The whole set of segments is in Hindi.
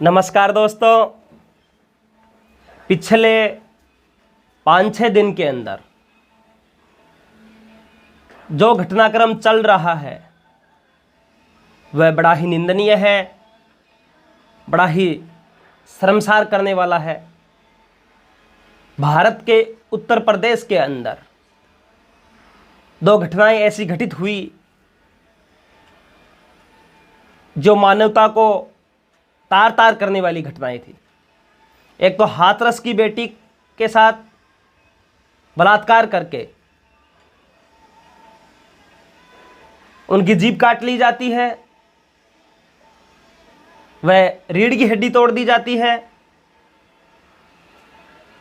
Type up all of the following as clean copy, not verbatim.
नमस्कार दोस्तों। पिछले 5-6 दिन के अंदर जो घटनाक्रम चल रहा है वह बड़ा ही निंदनीय है, बड़ा ही शर्मसार करने वाला है। भारत के उत्तर प्रदेश के अंदर 2 घटनाएं ऐसी घटित हुई जो मानवता को तार तार करने वाली घटनाएं थी। एक तो हाथरस की बेटी के साथ बलात्कार करके उनकी जीभ काट ली जाती है, वह रीढ़ की हड्डी तोड़ दी जाती है।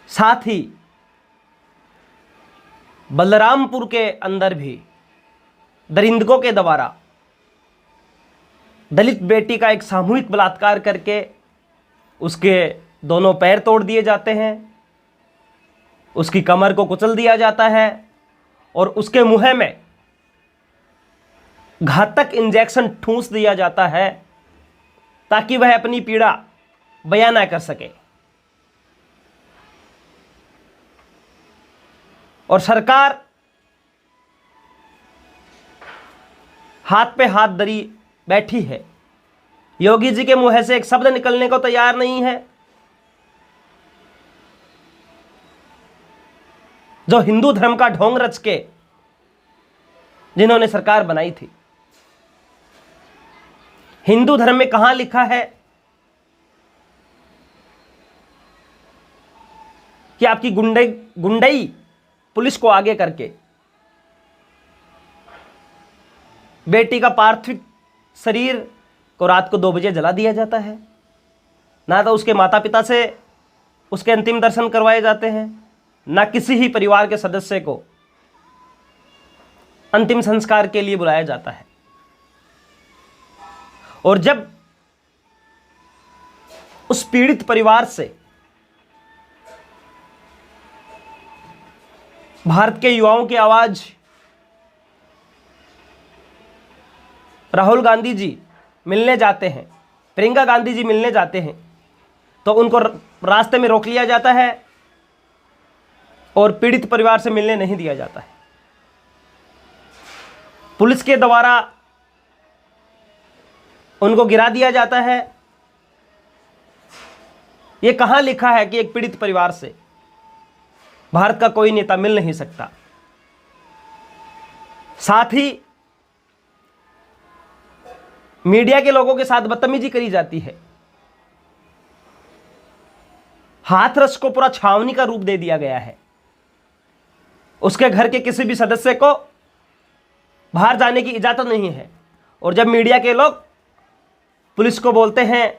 साथ ही बलरामपुर के अंदर भी दरिंदों के द्वारा दलित बेटी का एक सामूहिक बलात्कार करके उसके दोनों पैर तोड़ दिए जाते हैं, उसकी कमर को कुचल दिया जाता है और उसके मुंह में घातक इंजेक्शन ठूंस दिया जाता है ताकि वह अपनी पीड़ा बयां ना कर सके। और सरकार हाथ पे हाथ धरी बैठी है। योगी जी के मुंह से एक शब्द निकलने को तैयार नहीं है। जो हिंदू धर्म का ढोंग रच के जिन्होंने सरकार बनाई थी, हिंदू धर्म में कहां लिखा है कि आपकी गुंडई पुलिस को आगे करके बेटी का पार्थिव शरीर को रात को 2 बजे जला दिया जाता है। ना तो उसके माता पिता से उसके अंतिम दर्शन करवाए जाते हैं, ना किसी ही परिवार के सदस्य को अंतिम संस्कार के लिए बुलाया जाता है। और जब उस पीड़ित परिवार से भारत के युवाओं की आवाज राहुल गांधी जी मिलने जाते हैं, प्रियंका गांधी जी मिलने जाते हैं, तो उनको रास्ते में रोक लिया जाता है और पीड़ित परिवार से मिलने नहीं दिया जाता है। पुलिस के द्वारा उनको गिरा दिया जाता है। यह कहां लिखा है कि एक पीड़ित परिवार से भारत का कोई नेता मिल नहीं सकता? साथ ही मीडिया के लोगों के साथ बदतमीजी करी जाती है। हाथरस को पूरा छावनी का रूप दे दिया गया है। उसके घर के किसी भी सदस्य को बाहर जाने की इजाजत नहीं है। और जब मीडिया के लोग पुलिस को बोलते हैं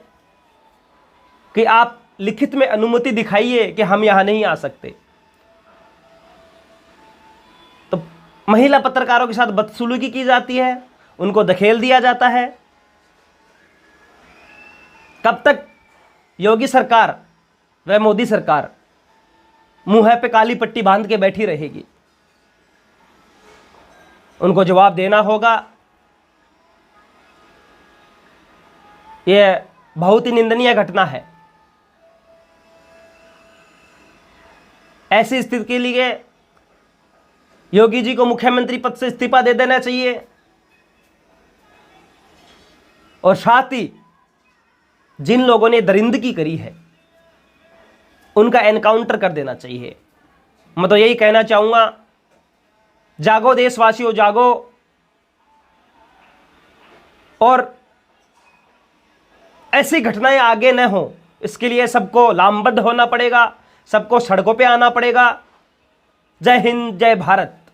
कि आप लिखित में अनुमति दिखाइए कि हम यहां नहीं आ सकते, तो महिला पत्रकारों के साथ बदसलूकी की जाती है, उनको धकेल दिया जाता है। कब तक योगी सरकार व मोदी सरकार मुंह पे काली पट्टी बांध के बैठी रहेगी? उनको जवाब देना होगा। यह बहुत ही निंदनीय घटना है। ऐसी स्थिति के लिए योगी जी को मुख्यमंत्री पद से इस्तीफा दे देना चाहिए और साथ ही जिन लोगों ने दरिंदगी करी है उनका एनकाउंटर कर देना चाहिए। मैं तो यही कहना चाहूंगा, जागो देशवासियों, जागो। और ऐसी घटनाएं आगे न हो, इसके लिए सबको लामबद्ध होना पड़ेगा, सबको सड़कों पे आना पड़ेगा। जय हिंद, जय भारत।